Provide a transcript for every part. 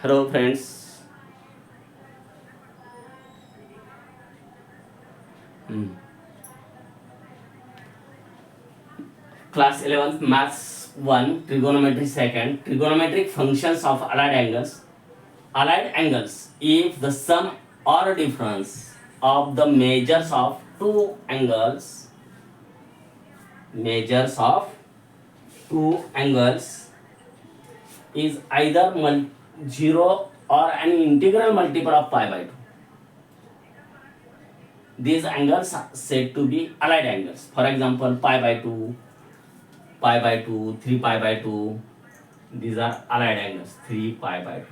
Hello friends. Hmm. Class 11th Maths 1 Trigonometry 2nd Trigonometric functions of allied angles. Allied angles if the sum or difference of the measures of two angles is either 0 or an integral multiple of pi by 2. These angles are said to be allied angles. For example, pi by 2, pi by 2, 3 pi by 2. These are allied angles. 3 pi by 2,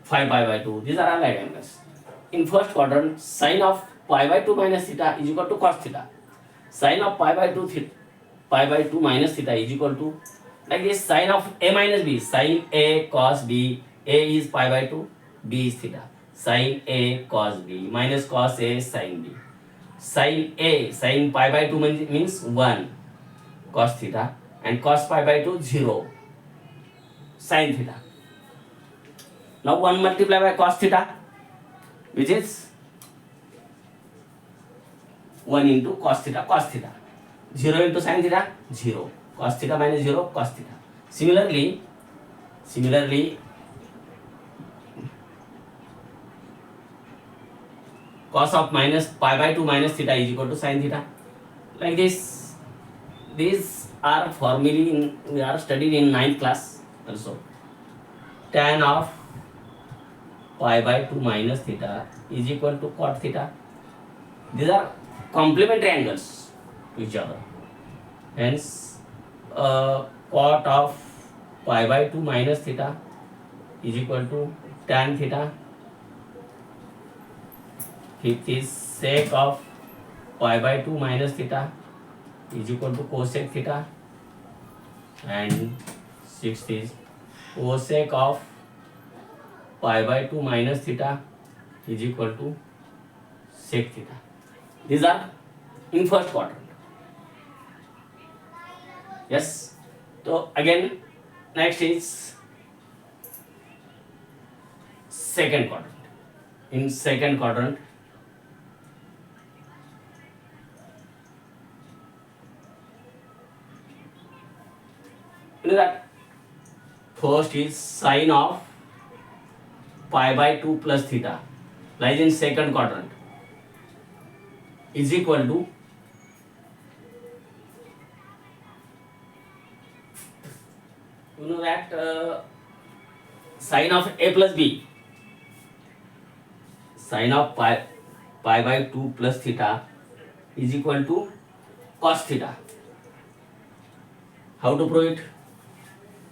5 pi by 2. These are allied angles. In first quadrant, sine of pi by 2 minus theta is equal to cos theta. Sine of pi by 2 minus theta is equal to, like this, sine of a minus b. Sine a cos b. A is pi by 2, b is theta. Sine a cos b minus cos a sine b. Sine pi by 2 means 1 cos theta, and cos pi by 2 0 sine theta. Now 1 multiplied by cos theta, which is 1 into cos theta, 0 into sin theta, 0, cos theta minus 0, cos theta. Similarly, cos of minus pi by 2 minus theta is equal to sin theta. Like this, these are formally we are studied in 9th class also. Tan of pi by 2 minus theta is equal to cot theta. These are complementary angles to each other. Hence, cot of pi by 2 minus theta is equal to tan theta. Fifth is sec of pi by 2 minus theta is equal to cosec theta. And sixth is cosec of pi by 2 minus theta is equal to sec theta. These are in first quadrant. Yes. So again, next is second quadrant. In second quadrant, you know that first is sine of pi by 2 plus theta lies in second quadrant is equal to sine of a plus b. Sine of pi by 2 plus theta is equal to cos theta. How to prove it?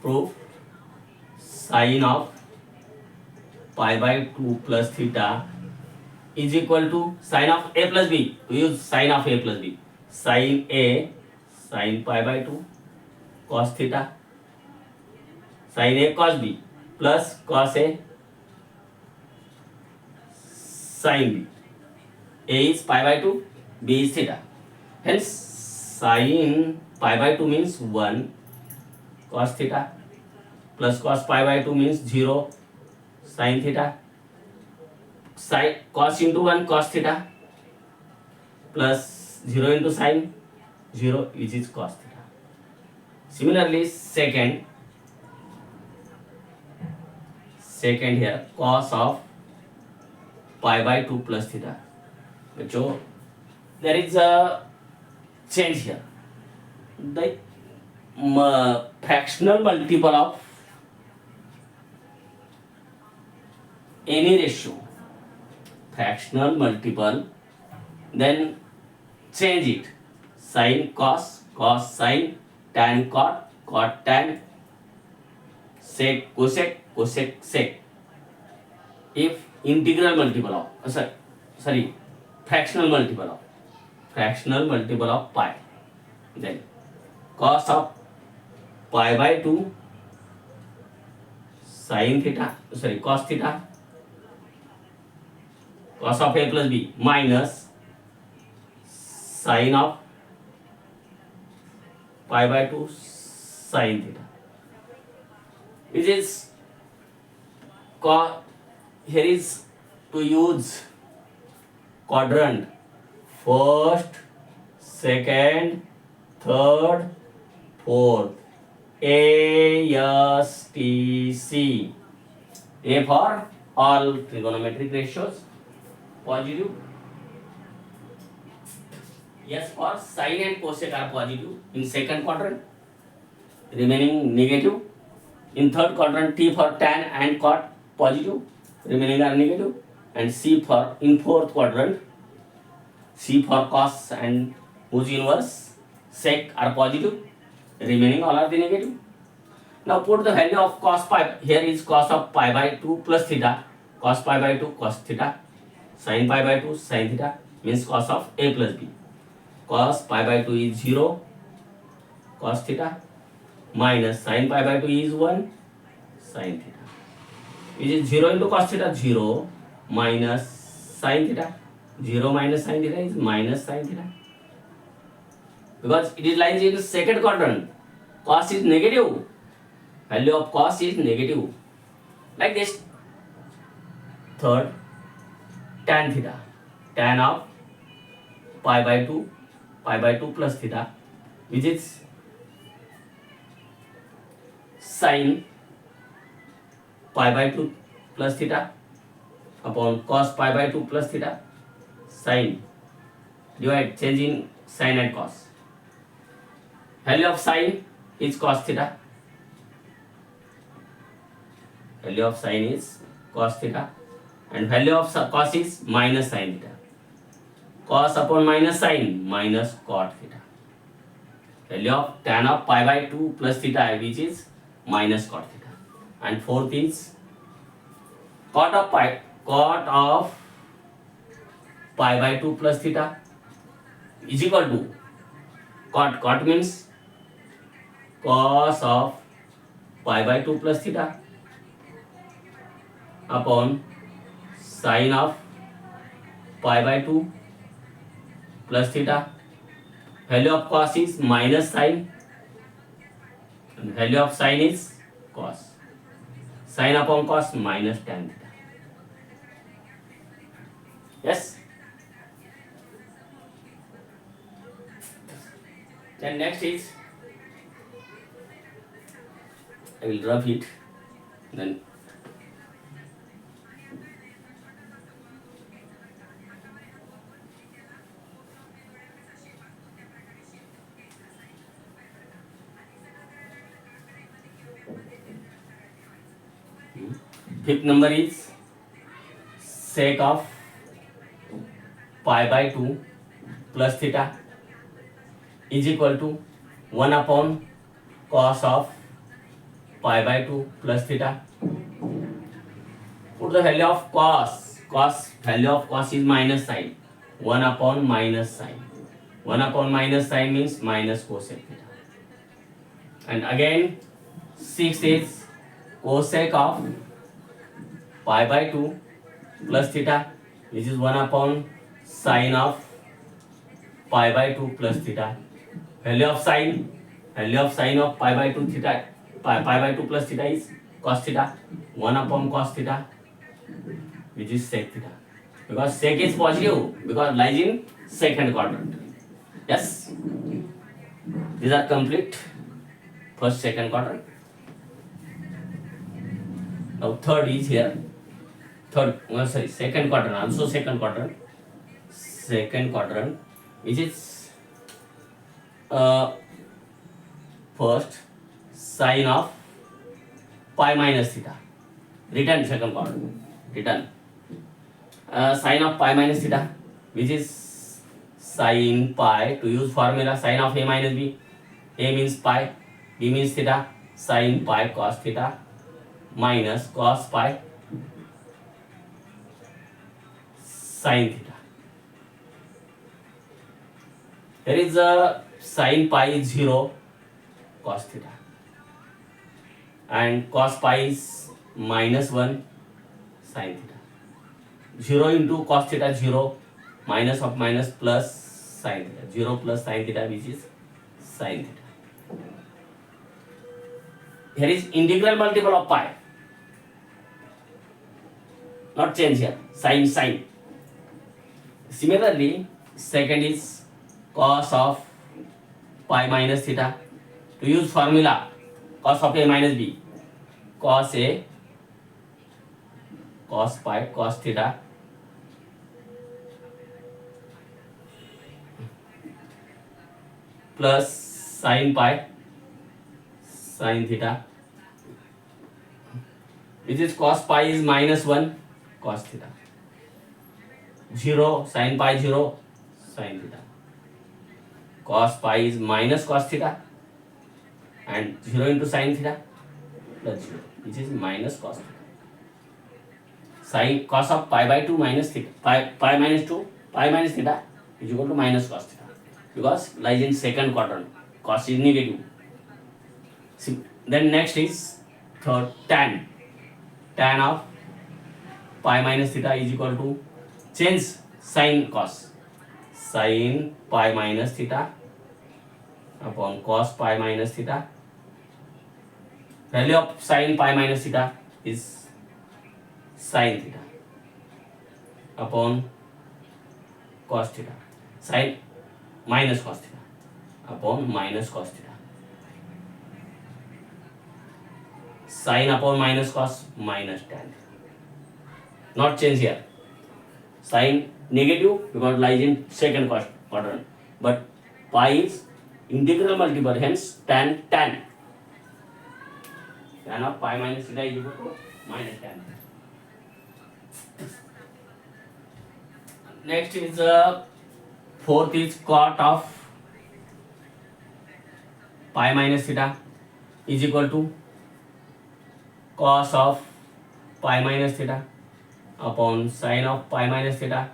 Prove sine of pi by 2 plus theta is equal to sine of a plus b. We use sine of a plus b. Sine a, sine pi by 2 cos theta, sine a cos b plus cos a sine b. A is pi by 2, b is theta. Hence, sine pi by 2 means 1 cos theta plus cos pi by 2 means 0 sine theta. Sine cos into 1 cos theta plus 0 into sine 0, which is cos theta. Similarly, second here, cos of pi by 2 plus theta. So there is a change here. The fractional multiple of any ratio, fractional multiple, then change it. Sin cos, cos sin, tan cot, cot tan, sec cosec, cosec sec. If integral multiple of fractional multiple of pi, then cos of pi by 2 sin theta, cos theta, cos of a plus b minus sin of pi by 2 sin theta, which is here is to use quadrant first, second, third, fourth. ASTC. A for all trigonometric ratios, positive. S for sine and cosec are positive in second quadrant, remaining negative. In third quadrant, T for tan and cot, positive, remaining are negative. And C for, in fourth quadrant, C for cos and whose inverse sec are positive, remaining all are the negative. Now put the value of cos pi. Here is cos of pi by 2 plus theta, cos pi by 2 cos theta, sin pi by 2 sin theta, means cos of a plus b. Cos pi by 2 is 0 cos theta, minus sin pi by 2 is 1 sin theta, which is 0 into cos theta, 0 minus sin theta. 0 minus sin theta is minus sin theta, because it is lies in the second quadrant. Cos is negative, value of cos is negative, like this. Third, tan theta, tan of pi by 2 plus theta, which is sin pi by 2 plus theta upon cos pi by 2 plus theta, sin, divide, change in sin and cos. Value of sin is cos theta, value of sin is cos theta, and value of cos is minus sin theta. Cos upon minus sin, minus cot theta. Value of tan of pi by 2 plus theta, which is minus cot theta. And fourth is cot of pi by 2 plus theta is equal to cot means cos of pi by 2 plus theta upon sin of pi by 2 plus theta. Value of cos is minus sin, and value of sin is cos. Sin upon cos minus tan theta. Yes. Then next is, I will rub it. Then fifth number is sec of pi by 2 plus theta is equal to 1 upon cos of pi by 2 plus theta. Put the value of cos, value of cos is minus sin, 1 upon minus sin. 1 upon minus sin means minus cosec theta. And again, 6 is cosec of pi by 2 plus theta, which is 1 upon sin of pi by 2 plus theta. Value of sin of pi by 2 theta, pi by 2 plus theta is cos theta, 1 upon cos theta, which is sec theta. Because sec is positive, because lies in second quadrant. Yes, these are complete. First, second quadrant. Now third is here. Second quadrant, also second quadrant. Second quadrant, which is first sin of pi minus theta. Written second quadrant. Written sin of pi minus theta, which is sin pi. To use formula, sin of a minus b. A means pi, b means theta. Sin pi cos theta minus cos pi sin theta. Here is a sin pi is 0 cos theta, and cos pi is minus 1 sin theta. 0 into cos theta 0, minus of minus plus sin theta. 0 plus sin theta, which is sin theta. Here is integral multiple of pi. not change here, sine. Similarly, second is cos of pi minus theta. To use formula cos of a minus b, cos a cos pi cos theta plus sin pi sin theta, which is cos pi is minus 1 cos theta, 0 sin pi 0 sin theta, cos pi is minus cos theta and 0 into sin theta plus 0, which is minus cos theta. Sin cos of pi by 2 minus theta, pi minus 2 pi minus theta is equal to minus cos theta, because lies in second quadrant, cos is negative. Then next is third, tan of pi minus theta is equal to change sin pi minus theta upon cos pi minus theta. Value of sin pi minus theta is sin theta upon cos theta, sin minus cos theta upon minus cos theta, sin upon minus cos minus tan. Not change here. Sin negative because lies in second quadrant, but pi is integral multiple, hence tan of pi minus theta is equal to minus tan. Next is fourth is cot of pi minus theta is equal to cos of pi minus theta upon sin of pi minus theta.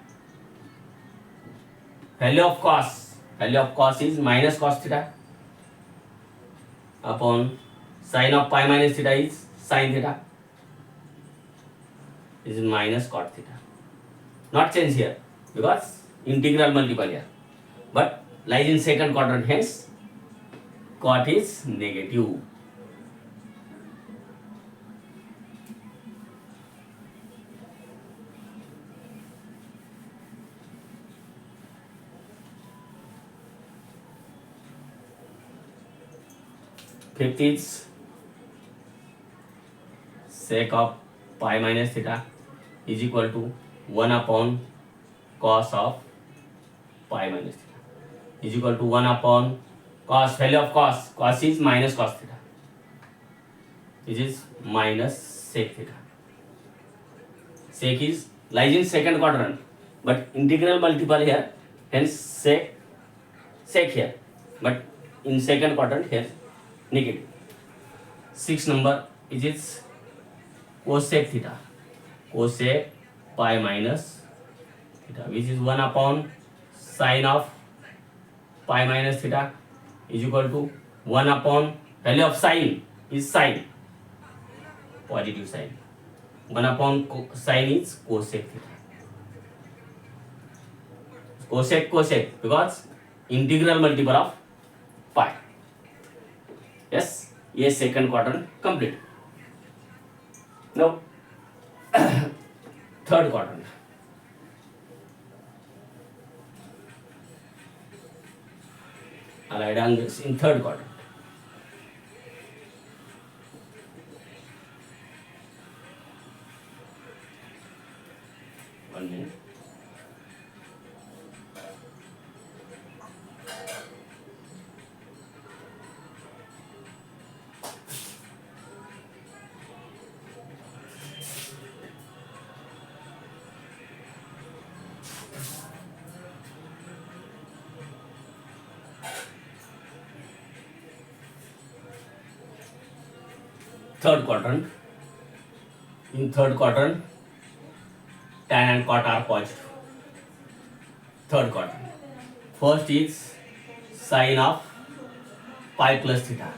Value of cos is minus cos theta upon sin of pi minus theta is sin theta. This is minus cot theta. Not change here because integral multiple here, but lies in second quadrant, hence cot is negative. Fifth is sec of pi minus theta is equal to 1 upon cos of pi minus theta is equal to 1 upon cos. Value of cos is minus cos theta, which is minus sec theta. Sec is lies in second quadrant, but integral multiple here, hence sec here, but in second quadrant here negative. 6 number is cosec theta, cosec pi minus theta, which is 1 upon sin of pi minus theta is equal to 1 upon value of sin is sin, positive sign, 1 upon sin is cosec theta. Cosec because integral multiple of pi. Yes, yes, second quadrant complete. Now third quadrant. Allied angles in third quadrant. One minute. Third quadrant. In third quadrant, tan and cot are positive. Third quadrant. First is sin of pi plus theta.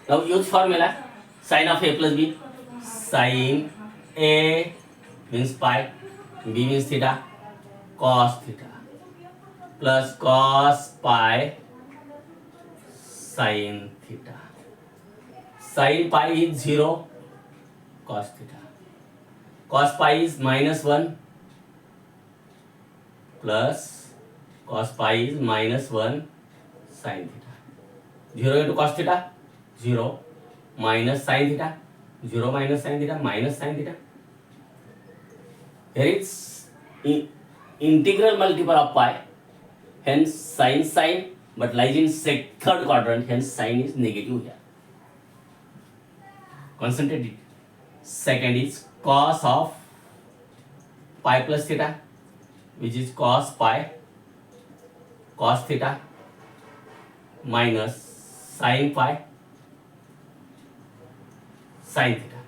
Now use formula sin of a plus b. Sin a means pi, b means theta, cos theta plus cos pi sin theta. Sin pi is 0 cos theta. cos pi is -1 plus cos pi is -1 sin theta. 0 into cos theta 0 minus sin theta 0 minus sin theta minus sin theta. Here is integral multiple of pi, hence sin, but lies in third quadrant, hence sin is negative here. Concentrate it. Second is cos of pi plus theta, which is cos pi cos theta minus sin pi sin theta.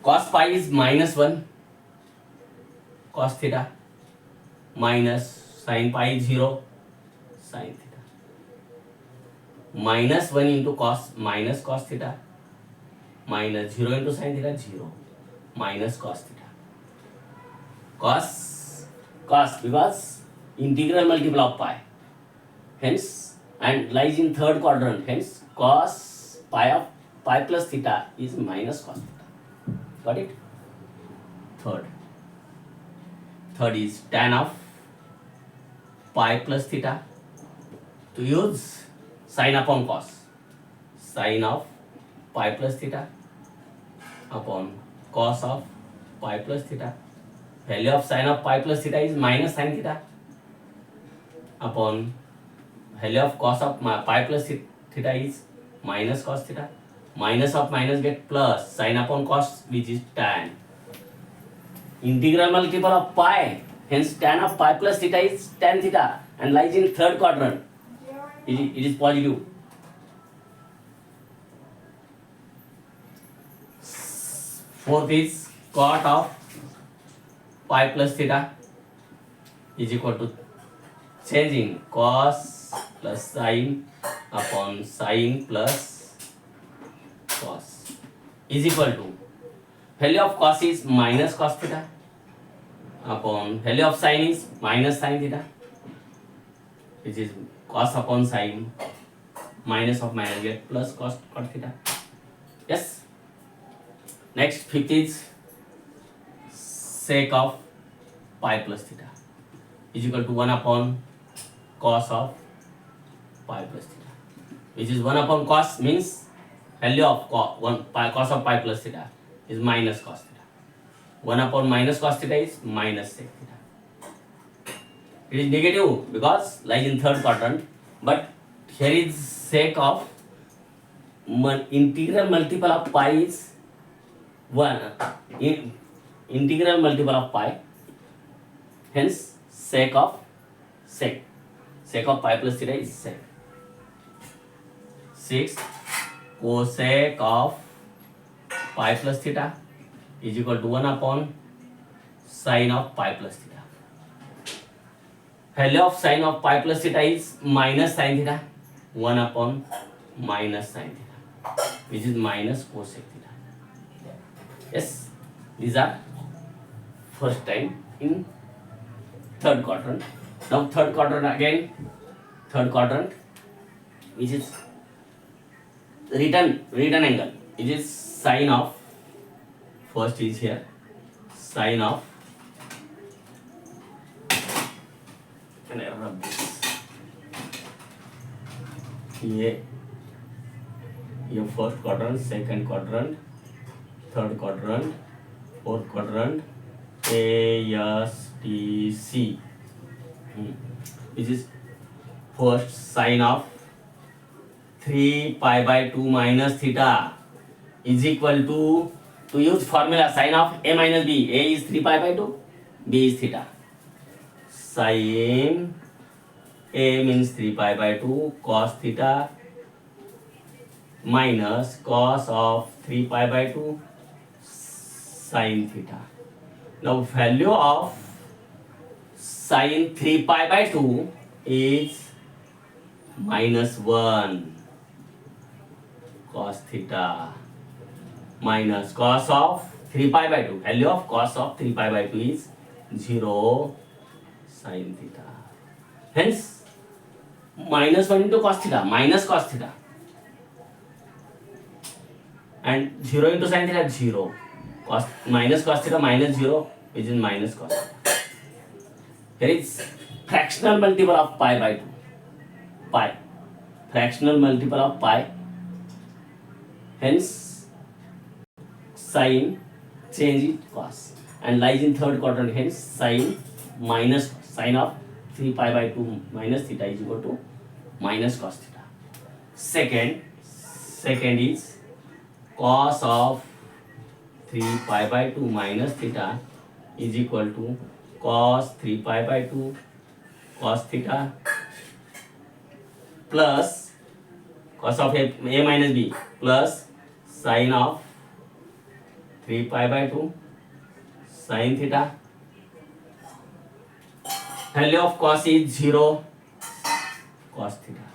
Cos pi is -1 cos theta minus sin pi is 0 sin theta. -1 into cos minus cos theta minus 0 into sin theta 0 minus cos theta. Cos because integral multiple of pi, hence, and lies in third quadrant, hence cos pi of pi plus theta is minus cos theta. Got it? Third is tan of pi plus theta. To use sin upon cos, sin of pi plus theta upon cos of pi plus theta. Value of sin of pi plus theta is minus sin theta upon value of cos of pi plus theta is minus cos theta. Minus of minus get plus sin upon cos, which is tan. Integral multiple of pi, hence tan of pi plus theta is tan theta and lies in third quadrant. It is positive. Fourth is cot of pi plus theta is equal to changing cos plus sin upon sin plus cos is equal to value of cos is minus cos theta upon value of sin is minus sin theta, which is cos upon sin, minus of minus get plus cos cot theta. Yes. Next, fifth is sec of pi plus theta is equal to 1 upon cos of pi plus theta, which is 1 upon cos means value of cos of pi plus theta is minus cos theta. 1 upon minus cos theta is minus sec theta. It is negative because lies in third quadrant, but here is sec of integral multiple of pi is 1. Integral multiple of pi, hence sec of pi plus theta is sec. 6. Cosec of pi plus theta is equal to 1 upon sin of pi plus theta. Value of sin of pi plus theta is minus sin theta, 1 upon minus sin theta, which is minus cosec theta. Yes, these are first time in third quadrant. Now third quadrant again, which is written angle. It is sine of, first is here, sine of, can I rub this? ये first quadrant, second quadrant, third quadrant, fourth quadrant, A, S, T, C, which is first sine of 3 pi by 2 minus theta is equal to use formula sine of A minus B. A is 3 pi by 2, B is theta. Sine A means 3 pi by 2 cos theta minus cos of 3 pi by 2 sin theta. Now value of sin 3 pi by 2 is minus 1 cos theta minus cos of 3 pi by 2. Value of cos of 3 pi by 2 is 0 sin theta. Hence, minus 1 into cos theta, minus cos theta. And 0 into sin theta, 0. cos minus cos theta minus 0, which is minus cos theta. Here is fractional multiple of pi by 2. Pi. Fractional multiple of pi. Hence, sin change it cos and lies in third quadrant. Hence, sin minus sin of 3 pi by 2 minus theta is equal to minus cos theta. Second is cos of 3 pi by 2 minus theta is equal to cos 3 pi by 2 cos theta plus cos of a minus b plus sin of 3 pi by 2 sin theta. Value of cos is 0 cos theta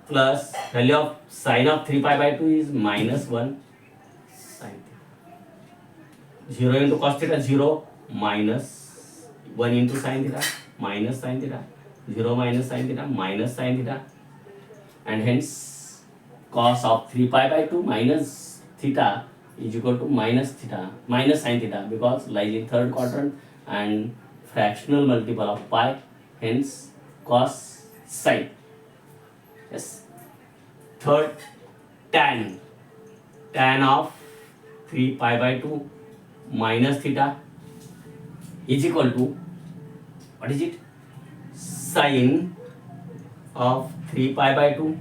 plus value of sin of 3 pi by 2 is minus 1 sin theta. 0 into cos theta 0 minus 1 into sin theta minus sin theta 0 minus sin theta minus sin theta, and hence cos of 3 pi by 2 minus theta is equal to minus theta minus sin theta because lies in third quadrant and fractional multiple of pi, hence cos sin. Yes. Third, tan of 3 pi by 2 minus theta is equal to, what is it? Sin of 3 pi by 2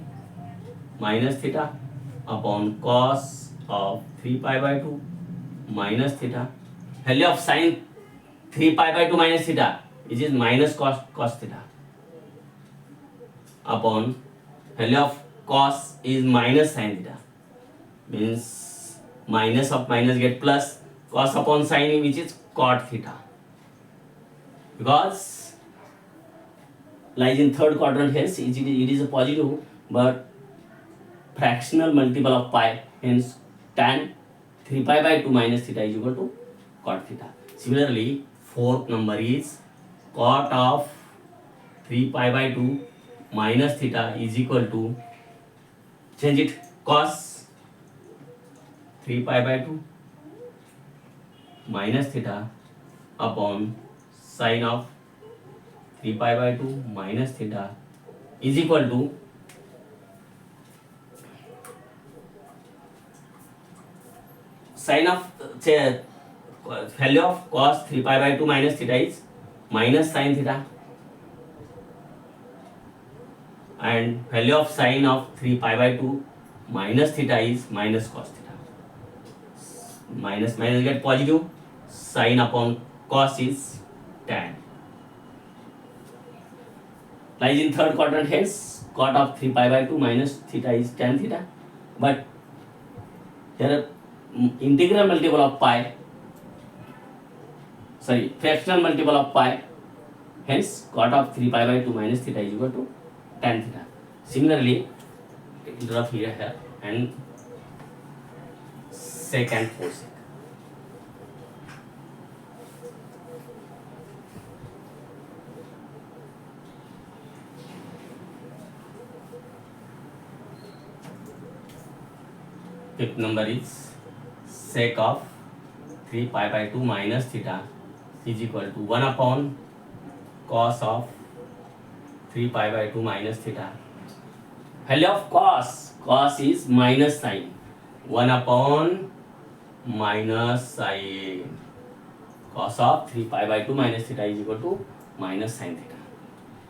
minus theta upon cos of 3 pi by 2 minus theta. Value of sin 3 pi by 2 minus theta, which is minus cos theta, upon value of cos is minus sin theta, means minus of minus get plus cos upon sin, which is cot theta, because lies in third quadrant, hence it is a positive but fractional multiple of pi, hence tan 3 pi by 2 minus theta is equal to cot theta. Similarly, fourth number is cot of 3 pi by 2 minus theta is equal to, change it, cos 3 pi by 2 minus theta upon sin of 3 pi by 2 minus theta is equal to sin of value of cos 3 pi by 2 minus theta is minus sin theta, and value of sin of 3 pi by 2 minus theta is minus cos theta. Minus minus get positive, sin upon cos is tan. Lies in third quadrant, hence cot of 3 pi by 2 minus theta is tan theta. But here integral multiple of pi, fractional multiple of pi, hence cot of 3 pi by 2 minus theta is equal to tan theta. Similarly, draw here and sec and cosec. Fifth number is sec of 3 pi by 2 minus theta is equal to 1 upon cos of 3 pi by 2 minus theta. Value of cos is minus sin, 1 upon minus sin. Cos of 3 pi by 2 minus theta is equal to minus sin theta.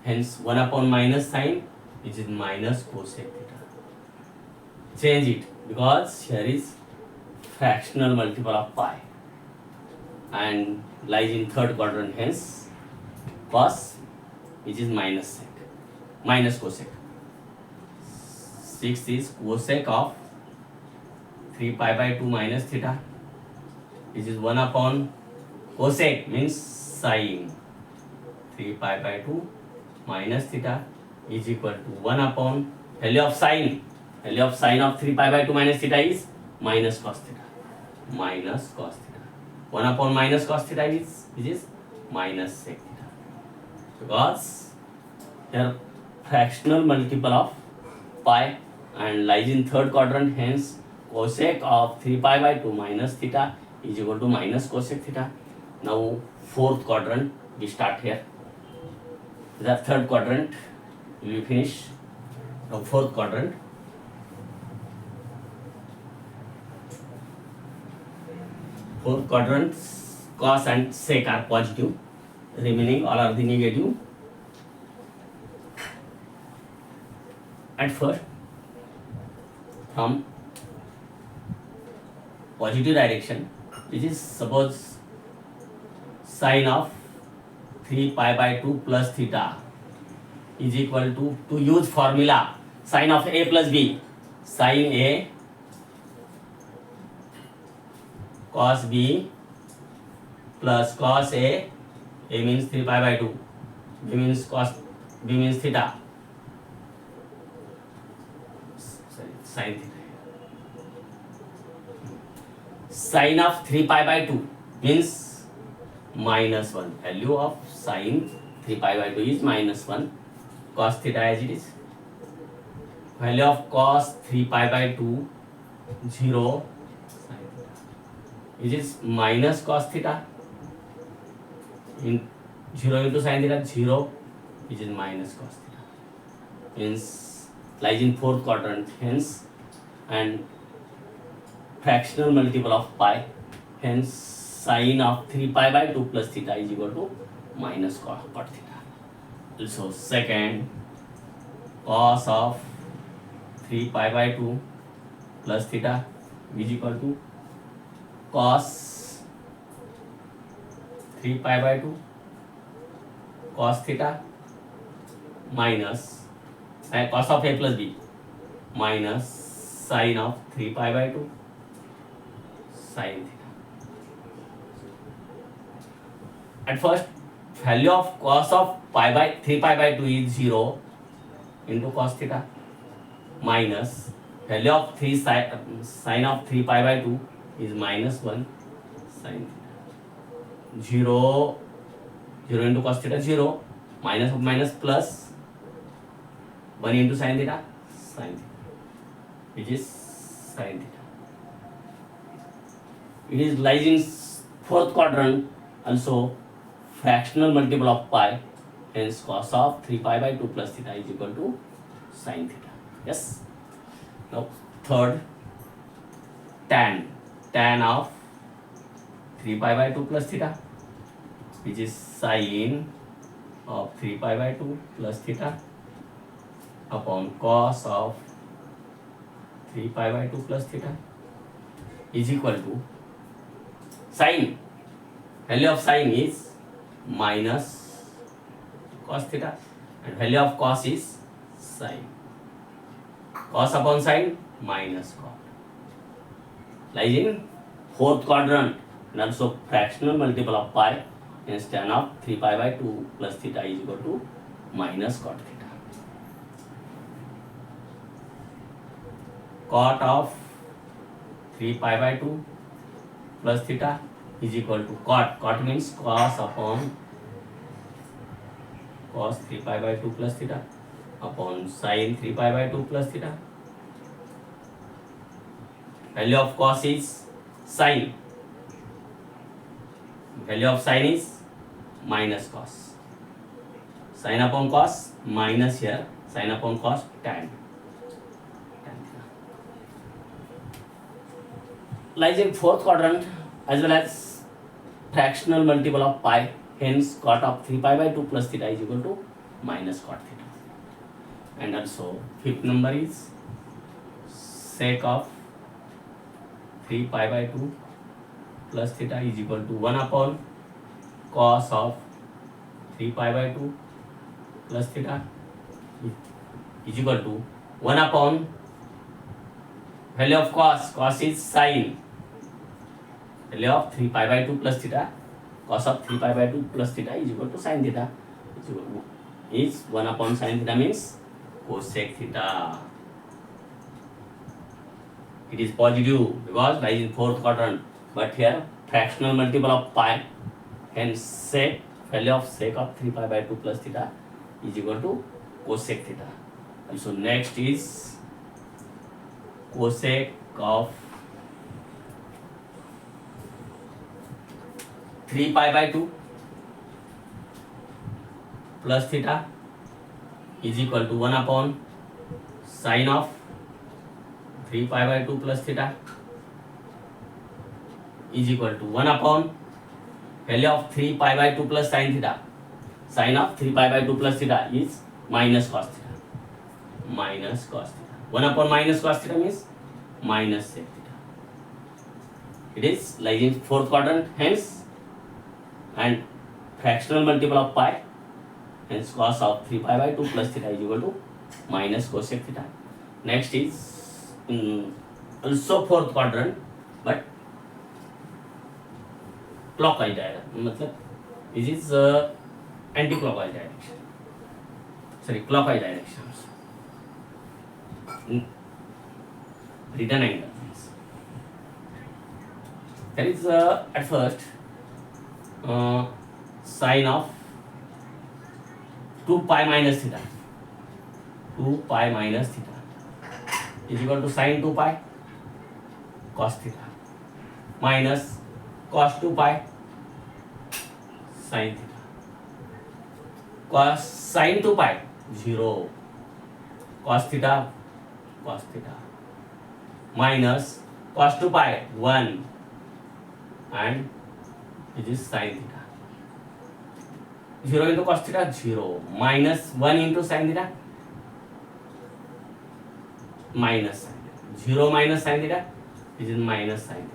Hence 1 upon minus sin, which is minus cosec theta. Change it because here is fractional multiple of pi and lies in third quadrant, hence cos, which is minus cosec. 6 is cosec of 3 pi by 2 minus theta, which is 1 upon cosec means sin 3 pi by 2 minus theta is equal to 1 upon value of sin of 3 pi by 2 minus theta is minus cos theta. 1 upon minus cos theta is, which is minus sec theta. Because here fractional multiple of pi and lies in third quadrant, hence cosec of 3 pi by 2 minus theta is equal to minus cosec theta. Now fourth quadrant, we start here. The third quadrant will be finished. Now fourth quadrant. Fourth quadrant, cos and sec are positive, remaining all are the negative. At first, from positive direction, which is suppose sine of 3 pi by 2 plus theta is equal to use formula sine of a plus b, sine a cos b plus cos a means 3 pi by 2, b means cos, b means theta, sine theta. Sine of 3 pi by 2 means minus 1. Value of sine 3 pi by 2 is minus 1. Cos theta as it is. Value of cos 3 pi by 2, 0. It is minus cos theta. In 0 into sin theta, 0, which is minus cos theta. Hence, lies in fourth quadrant. Hence, and fractional multiple of pi. Hence, sine of 3 pi by 2 plus theta is equal to minus cot theta. Also, second, cos of 3 pi by 2 plus theta is equal to cos 3 pi by 2 cos theta minus cos of a plus b minus sine of 3 pi by 2 sine theta. At first, value of cos of 3 pi by 2 is 0 into cos theta minus value of 3 sine of 3 pi by 2 is minus 1 sine theta. 0 into cos theta 0 minus of minus plus 1 into sine theta which is sine theta. It is lies in fourth quadrant. Also fractional multiple of pi, hence cos of 3 pi by 2 plus theta is equal to sine theta. Yes. Now third, tan of 3 pi by 2 plus theta, which is sine of 3 pi by 2 plus theta upon cos of 3 pi by 2 plus theta is equal to sine. Value of sine is minus cos theta and value of cos is sine. Cos upon sine minus cot. Lies in fourth quadrant and also fractional multiple of pi, hence tan of 3 pi by 2 plus theta is equal to minus cot theta. Cot of 3 pi by 2 plus theta is equal to cot means cos upon cos 3 pi by 2 plus theta upon sin 3 pi by 2 plus theta. Value of cos is sin. Value of sin is minus cos. Sin upon cos minus here, sin upon cos tan. Lies in fourth quadrant as well as fractional multiple of pi, hence cot of 3 pi by 2 plus theta is equal to minus cot theta. And also fifth number is sec of 3 pi by 2 plus theta is equal to 1 upon cos of 3 pi by 2 plus theta is equal to 1 upon value of cos is sine. Value of 3 pi by 2 plus theta, cos of 3 pi by 2 plus theta is equal to sin theta. Is 1 upon sin theta means cosec theta. It is positive because lies in fourth quadrant, but here fractional multiple of pi, hence sec, value of sec of 3 pi by 2 plus theta is equal to cosec theta. And so next is cosec of 3 pi by 2 plus theta is equal to 1 upon sine of 3 pi by 2 plus theta is equal to 1 upon value of 3 pi by 2 plus sine theta. Sine of 3 pi by 2 plus theta is minus cos theta. Minus cos theta. 1 upon minus cos theta means minus sec theta. It is lies in fourth quadrant, hence, and fractional multiple of pi, hence cos of 3 pi by 2 plus theta is equal to minus cosec theta. Next is also fourth quadrant but clockwise direction, मतलब this is anti-clockwise direction, sorry, clockwise directions. Written angle means there is at first sine of 2 pi minus theta. 2 pi minus theta is equal to sine 2 pi cos theta minus cos 2 pi sin theta. Cos sin 2 pi 0, cos theta minus cos 2 pi 1 and it is sin theta. 0 into cos theta 0 minus 1 into sin theta minus sin theta. 0 minus sin theta, this is minus sin theta.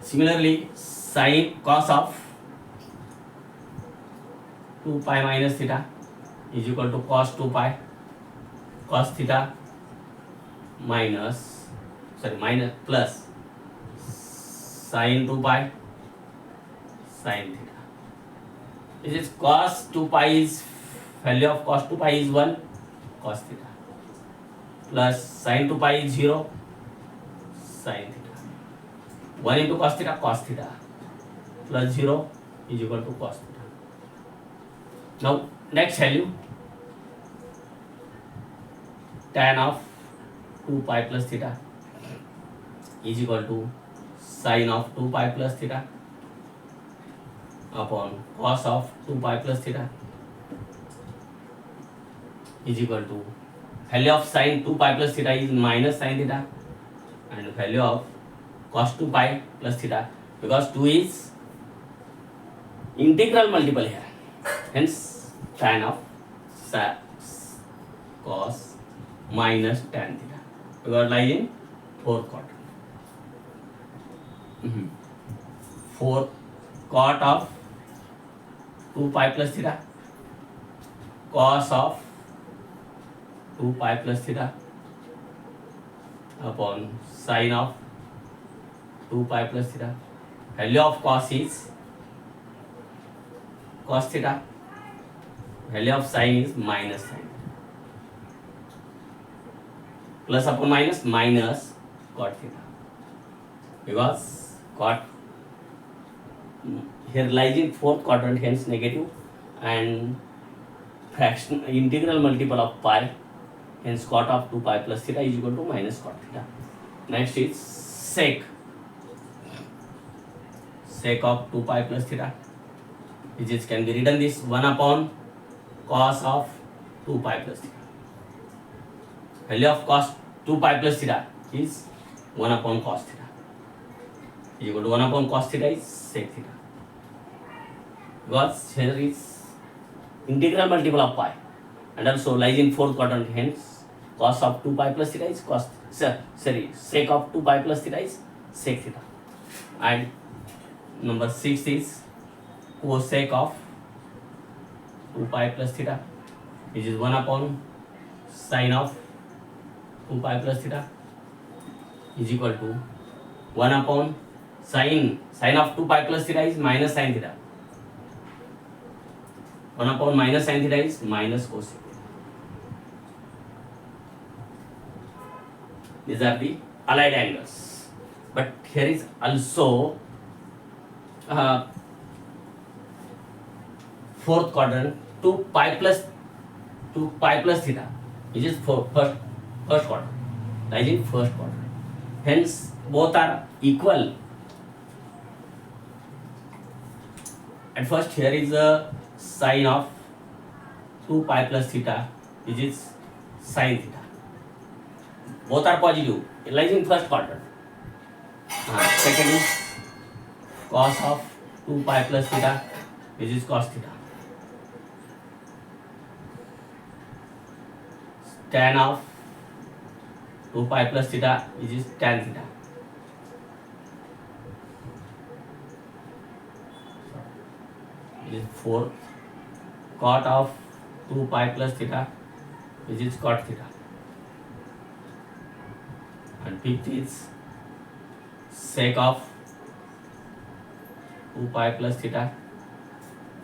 Similarly, sin cos of 2 pi minus theta is equal to cos 2 pi cos theta minus plus sin 2 pi sin theta. This is cos 2 pi is value of cos 2 pi is 1 cos theta plus sin 2 pi is 0 sin theta. 1 into cos theta plus 0 is equal to cos theta. Now next value tan of 2 pi plus theta is equal to sin of 2 pi plus theta upon cos of 2 pi plus theta is equal to value of sin 2 pi plus theta is minus sin theta and value of cos 2 pi plus theta, because 2 is integral multiple here, hence tan of cos minus tan theta, because lies in fourth quadrant. Fourth cot of 2 pi plus theta cos of 2 pi plus theta upon sin of 2 pi plus theta. Value of cos is cos theta, value of sin is minus sin. Plus upon minus cot theta, because cot here lies in fourth quadrant, hence negative, and fraction integral multiple of pi, hence cot of 2 pi plus theta is equal to minus cot theta. Next is sec of 2 pi plus theta, which is can be written this 1 upon cos of 2 pi plus theta. Value of cos 2 pi plus theta is 1 upon cos theta is equal to 1 upon cos theta is sec theta, because here is integral multiple of pi and also lies in fourth quadrant, hence cos of 2 pi plus theta is sec of 2 pi plus theta is sec theta. And number 6 is cosec of 2 pi plus theta, which is 1 upon sin of 2 pi plus theta is equal to 1 upon sin of 2 pi plus theta is minus sin theta. 1 upon minus sin theta is minus cosec. These are the allied angles. But here is also fourth quadrant 2 pi plus theta. which is first quadrant, lies in first quadrant. Hence, both are equal. At first, here is a sine of 2 pi plus theta, which is sine theta. Both are positive. It lies in first quadrant. Second is cos of 2 pi plus theta, which is cos theta. Tan of 2 pi plus theta, which is tan theta. It is 4 cot of 2 pi plus theta, which is cot theta. And fifth is sec of 2 pi plus theta,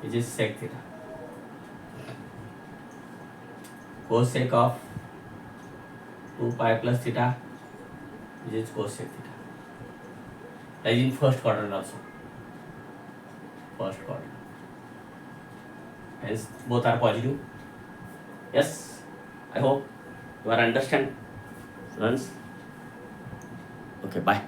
which is sec theta. Cosec of 2 pi plus theta, which is cosec theta. Lies in first quadrant also. First quadrant. Hence both are positive. Yes, I hope you are understand, students. Okay, bye.